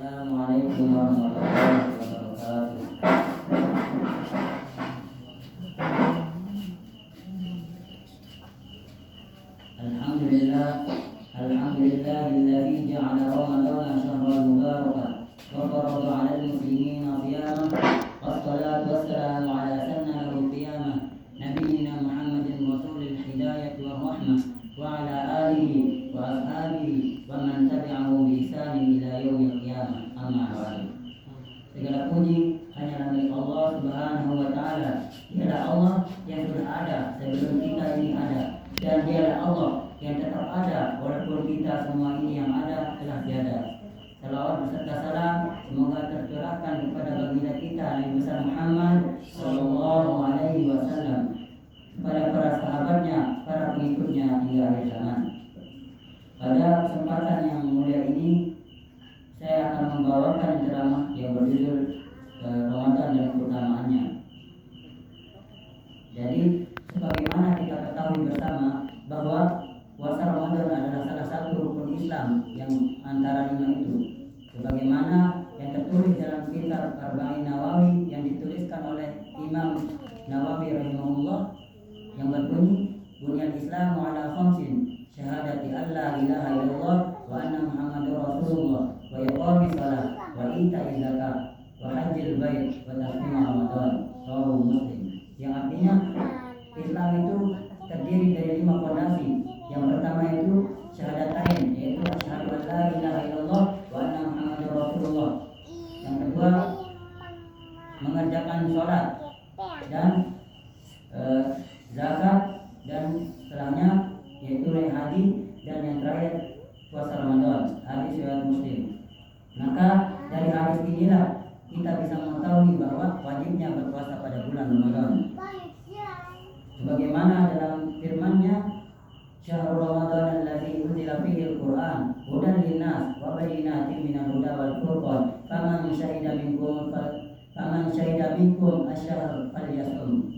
Assalamualaikum warahmatullahi wabarakatuh. Alhamdulillahilladzi ja'ala Ramadana syahran mubarakan wa farada 'alal muslimina shiyamah. Wassalatu wassalamu ala sayyidina qiyamah nabiyyina Muhammadin rasulil hidayah war rahmah wa ala alihi wa ashabihi wa man tabi'ahu bi ihsanin ila yaumil qiyamah. Amma ba'du. Segala puji hanya milik Allah Subhanahu wa taala. Dialah Allah yang sudah ada sebelum kita ini ada, dan dialah Allah yang tetap ada walaupun kita semua ini yang ada telah tiada. Salawat beserta salam semoga tercurahkan kepada baginda kita Nabi besar Muhammad sallallahu alaihi wasallam, kepada para sahabatnya, para pengikutnya hingga akhir zaman. Pada kesempatan yang mulia ini saya akan membawakan ceramah yang berjudul Ramadan dan keutamaannya. Jadi sebagaimana kita ketahui bersama bahwa puasa Ramadan adalah salah satu rukun Islam yang antara 5 itu, sebagaimana yang tertulis dalam kitab Arba'in Nawawi yang dituliskan oleh Imam Nawawi rahimahullah, yang berbunyi bunyan Islam ala khamsin syahadati alla ilaha illallah wa anna muhammadur rasulullah wa iqamis shalah wa ita'iz zakat wa hajjil bait wa tasmim Ramadan. Rawahu Muslim. Yang artinya Islam itu terdiri dari 5 fondasi. Yang pertama itu syahadatain, yaitu asyhadu an la ilaha illallah wa anna muhammadur rasulullah. Yang kedua mengerjakan sholat dan zakat, dan setelahnya yaitu haji, dan yang terakhir puasa Ramadan. Hadis riwayat Muslim. Maka dari hadis inilah kita bisa mengetahui bahwa wajibnya berpuasa pada bulan Ramadan. Sebagaimana dalam firman-Nya, Syahrul Ramadan allazi unzila fihi al-Qur'an hudan linnas wa bayyinatin minal huda wal furqan faman syahida minkum asy-syahr falyasum.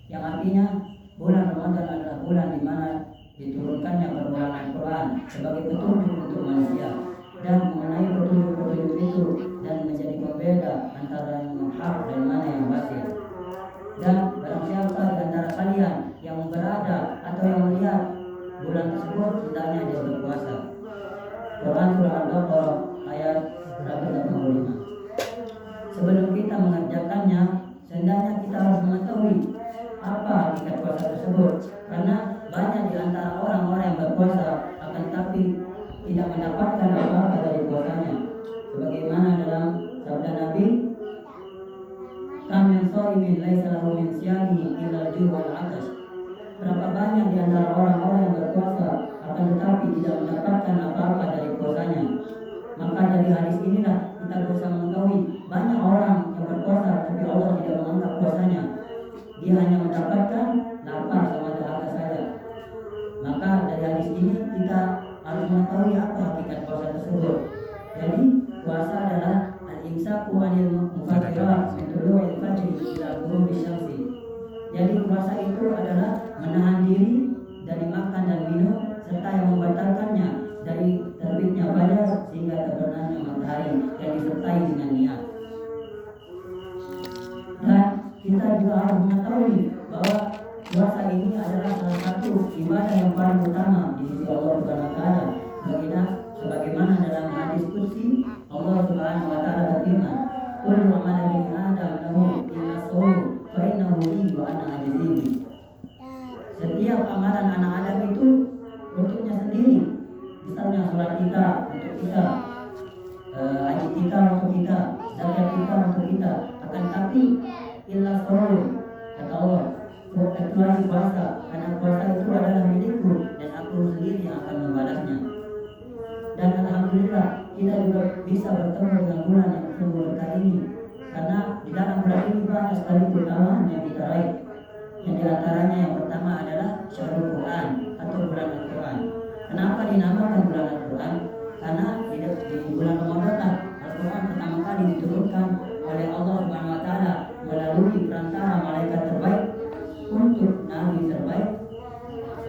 Yang artinya bulan Ramadan adalah bulan di mana diturunkannya perbuatan Al-Quran sebagai petunjuk untuk manusia, dan mengenai petunjuk-petunjuk itu dan menjadi pembeda antara yang hak dan mana yang batil. Dan barang siapa di antara kalian yang berada atau yang melihat bulan tersebut, hendaknya dia berpuasa. Quran surah Al-Baqarah ayat 185. Sebelum kita mengerjakannya, sehendaknya kita harus mengetahui apa hakikat puasa tersebut, karena banyak di antara orang-orang yang berpuasa akan tapi tidak mendapatkan apa-apa dari puasanya. Sebagaimana dalam sabda Nabi, kam min shaimin laisa lahu min siyamihi illa al-ju' wal 'atash. Berapa banyak di antara orang-orang yang berpuasa akan tetapi tidak mendapatkan apa-apa dari puasanya. Maka dari hadis inilah kita bisa mengetahui banyak orang yang berpuasa tapi Allah tidak menganggap puasanya. Dia hanya mendapatkan lapar sama dahaga saja. Maka dari hadis ini kita harus mengetahui apa hakikat puasa tersebut. Jadi puasa adalah al-imsaku 'anil mufattirat min tulu'il fajri ila ghurubi syamsi. Jadi puasa itu adalah menahan diri dari makan dan minum serta yang membatalkannya dari terbitnya fajar sehingga terbenamnya matahari yang disertai dengan niat. Dan kita juga harus mengetahui bahwa puasa ini adalah salah satu ibadah yang paling utama di sisi Allah Subhanahu wa taala. Sebagaimana dalam hadis qudsi Allah Subhanahu wa taala berfirman, "Qul wa man min adam lahu illa shaum fa innahu li wa ana ajzihi." Setiap amalan anak Adam itu untuknya sendiri. Misalnya sholat kita untuk kita, haji kita untuk kita, zakat kita untuk kita. Akan tapi illa shaum, kata Allah, kecuali puasa, karena puasa itu adalah milikku dan aku sendiri yang akan membalasnya. Dan alhamdulillah kita juga bisa bertemu dengan bulan yang sungguh berkah ini, karena di dalam bulan ini banyak sekali keutamaan yang kita raih. Yang diantaranya yang pertama adalah Syahrul Quran atau bulan Al-Quran. Kenapa dinamakan bulan Al-Quran? Karena di bulan Ramadan Al-Quran pertama kali diturunkan oleh Allah Subhanahu wa taala melalui perantara malaikat terbaik untuk nabi terbaik,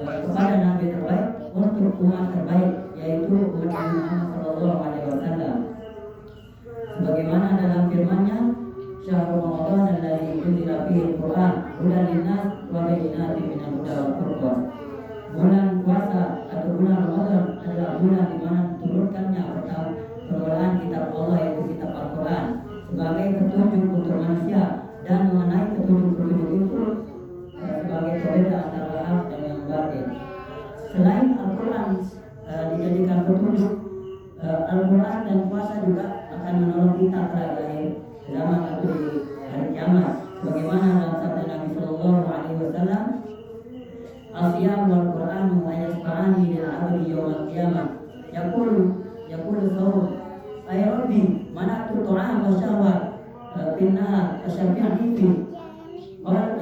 kepada nabi terbaik untuk umat terbaik, yaitu umat Muhammad sallallahu alaihi wasallam. hudan linnas wa bayyinatin minal huda wal furqan. Bulan puasa atau bulan Ramadan adalah bulan di mana diturunkannya permulaan kitab Allah, yaitu kitab Al-Quran, sebagai petunjuk untuk manusia, dan mengenai petunjuk-petunjuk itu sebagai pembeda antara hak dan yang batil. Selain Al-Quran dijadikan petunjuk, Al-Quran dan puasa juga akan menolong kita pada akhir zaman atau di hari kiamat. Bagaimana dalam sabda Nabi Sallallahu Alaihi Wasallam, "Al-Siyam wal Quran yasfa'ani lil 'abdi yawmal qiyamah." Yaqulu sawm, ay Rabbi, mana'tu ta'am wa syahwat finnaha asyafi'ani fi.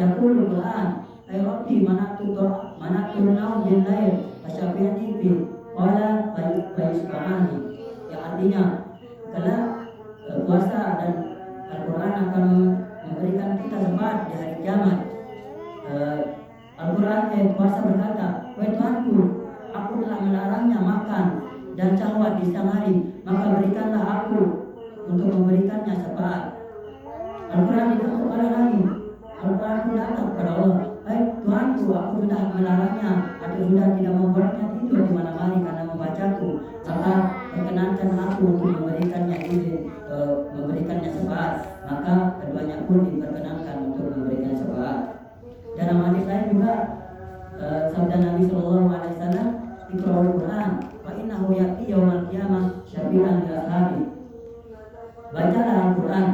Yaqulu Quran, ay Rabbi, mana'tu naum bil lail asyafi'ani fi. Qala fayasfa'ani. Yang artinya, kelak puasa dan Al-Quran akan memberikan kita syafaat di hari kiamat. Al-Quran puasa berkata, "Wahai Tuhanku, aku telah melarangnya makan dan syahwat di siang hari, maka berikanlah aku untuk memberikannya syafaat." Al-Quran tidak kepada lagi. Al-Quran pun datang kepada Allah, "Hai Tuhanku, aku sudah melarangnya atau sudah tidak membuatnya tidur di malam hari karena membacaku, maka perkenankan aku untuk memberikannya izin, memberikannya syafaat." Maka keduanya pun diperkenankan untuk memberikan syafaat. Dalam hadis lain juga sabda Nabi Sallallahu Alaihi Wasallam, "Iqra'ul Quran, fa innahu ya'ti yaumal qiyamah syafi'an li ashabi." Bacalah Al-Quran,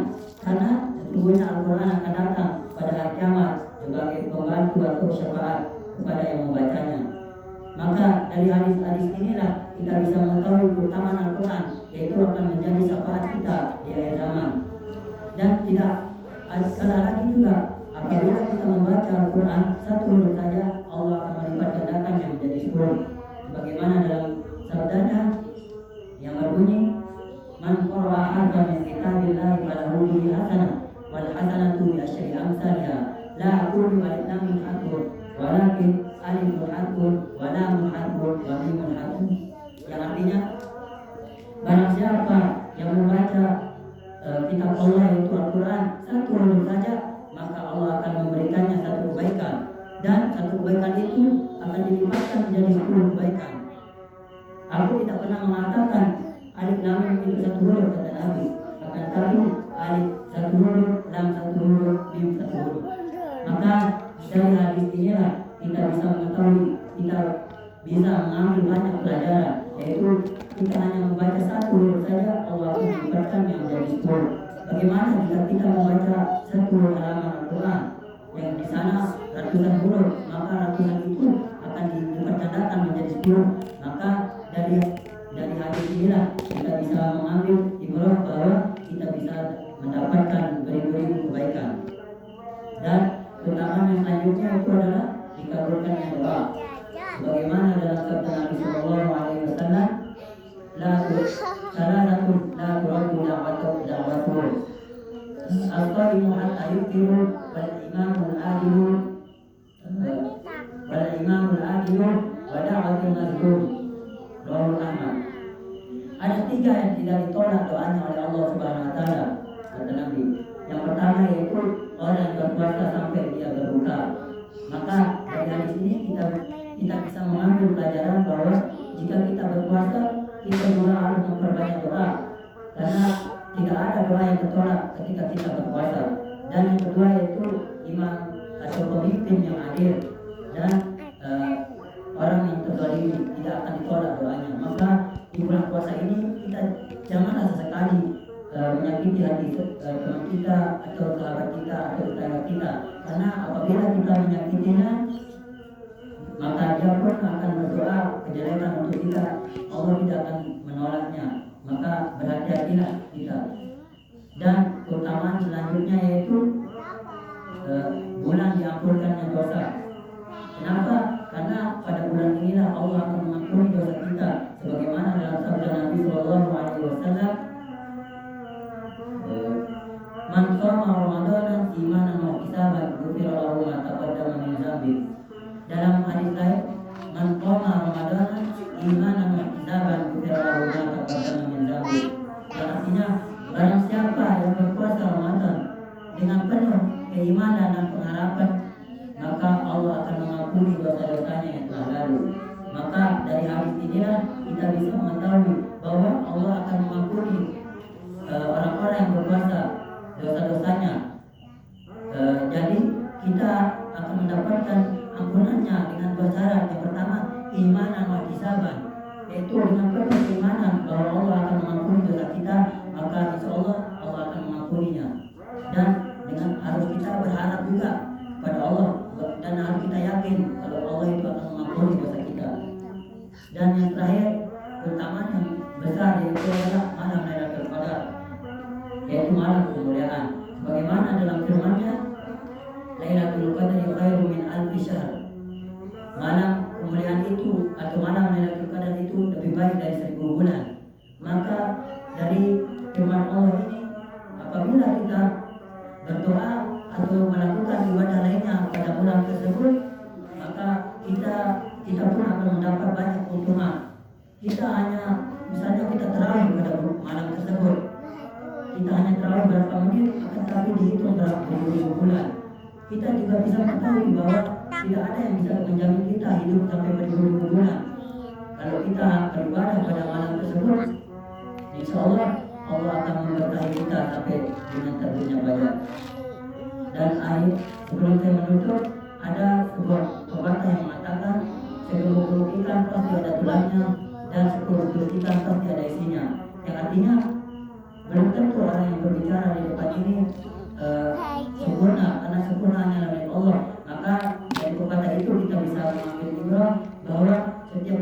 karena sesungguhnya Al-Quran akan datang pada hari kiamat sebagai pembantu atau syafaat kepada yang membacanya. Maka dari hadis-hadis inilah kita bisa mengetahui keutamaan Al-Quran, yaitu akan menjadi syafaat kita di akhir zaman. Dan tidak sekali lagi juga, apabila kita membaca Al-Quran satu huruf saja, Allah akan melipat gandakannya menjadi 10. Sebagaimana dalam sabdanya yang berbunyi, "Man qara'a harfan min kitabillahi falahu bihi hasanah wal hasanatu bi asyri amsalha la aqulu alif lam mim harfun walakin alifun harfun wa lamun harfun wa mimun harfun." Yang artinya, barang siapa yang membaca kitab Allah yaitu Al-Quran satu huruf saja, maka Allah akan memberikannya satu kebaikan, dan satu kebaikan itu akan dilipatkan menjadi 10 kebaikan. Aku tidak pernah mengatakan alif lam mim itu satu huruf, kata Nabi, akan tetapi alif satu huruf, lam satu huruf, mim satu huruf. Maka dari hadis inilah kita bisa mengetahui, kita bisa mengambil banyak pelajaran, yaitu kita hanya membaca satu huruf saja, Allah akan melipatkan yang menjadi 10. Bagaimana jika kita membaca satu halaman Al-Quran yang di sana ratusan huruf, maka ratusan itu akan dipergandakan menjadi 10. Maka dari hadis inilah kita bisa mengambil ibrah bahwa kita bisa mendapatkan beribu-ribu kebaikan. Dan keutamaan yang selanjutnya itu adalah dikabulkannya doa. Sebagaimana dalam sabda Nabi Sallallahu Alaihi Wasallam, salah satu la turaddu da'watuhu al-qaimu hatta yuftiru wal imamul adilu wa da'watul mazlum. Rawahul Ahmad. Ada 3 yang tidak ditolak doanya oleh Allah Subhanahu Wa Taala, kata Nabi. Yang pertama yaitu orang yang berpuasa sampai dia berbuka. Maka dari hadis ini kita bisa mengambil pelajaran bahwa jika kita berpuasa, kita juga harus memperbanyak doa, karena tidak ada doa yang tertolak ketika kita berpuasa. Dan yang kedua yaitu imam atau pemimpin yang adil dan orang yang terzalimi tidak akan ditolak doanya. Maka di bulan puasa ini kita janganlah sesekali menyakiti hati teman kita atau sahabat kita atau tetangga kita, karena apabila kita menyakitinya, maka dia pun akan berdoa kejelekan untuk kita. Allah tidak akan menolaknya. Maka berhati-hatilah kita. Dan keutamaan selanjutnya yaitu bulan diampunkannya dosa. Kenapa? Karena pada bulan inilah Allah akan mengampuni dosa kita, sebagaimana dalam sabda Nabi Sallallahu Alaihi Wasallam, "Man shoma Ramadanan imanan wa ihtisaban ghufira lahu ma taqaddama min dzambi." Dalam hadis lain, "Man shoma Ramadanan imanan wa ihtisaban ghufira lahu ma taqaddama min dzambi." Yang artinya, barang siapa yang berpuasa Ramadan dengan penuh keimanan dan pengharapan dosa-dosanya yang telah lalu. Maka dari hadis inilah kita bisa mengetahui bahwa Allah akan mengampuni orang-orang yang berpuasa dosa-dosanya. Jadi kita akan mendapatkan ampunannya dengan dua syarat. Yang pertama, imanan wa ihtisaban, yaitu dengan penuh keimanan bahwa Allah akan mengampuni dosa kita, maka insya Allah Allah akan mengampuninya. Dan dengan harus kita berharap juga pada Allah, dan harus kita yakin kalau Allah itu akan mengampuni dosa kita. Dan yang terakhir, keutamaan yang besar yaitu adalah malam Lailatul Qadar, yaitu malam kemuliaan. Bagaimana dalam firman-Nya, Lailatul Qadri khairum min alfi syahr. Malam kemuliaan itu atau malam Lailatul Qadar itu lebih baik dari 1000 bulan. Maka dari firman Allah ini, apabila kita berdoa atau melakukan ibadah lainnya pada bulan tersebut, maka kita pun akan mendapat banyak keuntungan. Kita hanya misalnya kita tarawih pada malam tersebut, kita hanya tarawih berapa menit, akan tapi dihitung berapa ribu bulan. Kita juga bisa mengetahui bahwa tidak ada yang bisa menjamin kita hidup sampai beribu-ribu bulan. Kalau kita beribadah pada malam tersebut, insya Allah Allah akan memberkahi kita sampai dengan terbitnya fajar. Dan akhir sebelum saya menutup, ada sebuah pepatah yang mengatakan 10 ikan pasti ada tulangnya dan 10 ikan pasti ada isinya. Yang artinya belum tentu orang yang berbicara di depan ini sempurna, karena sempurna hanya milik Allah. Maka dari pepatah itu kita bisa mengambil ibrah bahwa setiap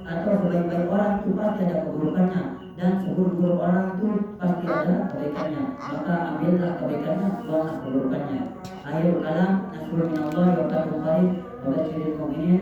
atau sebaik-baik orang itu pasti ada keburukannya, dan seburuk-buruk orang itu pasti ada kebaikannya. Maka ambillah kebaikannya, buanglah keburukannya. Akhirul kalam, nasrul minallah wa fathul qarib wa basyiril mu'minin.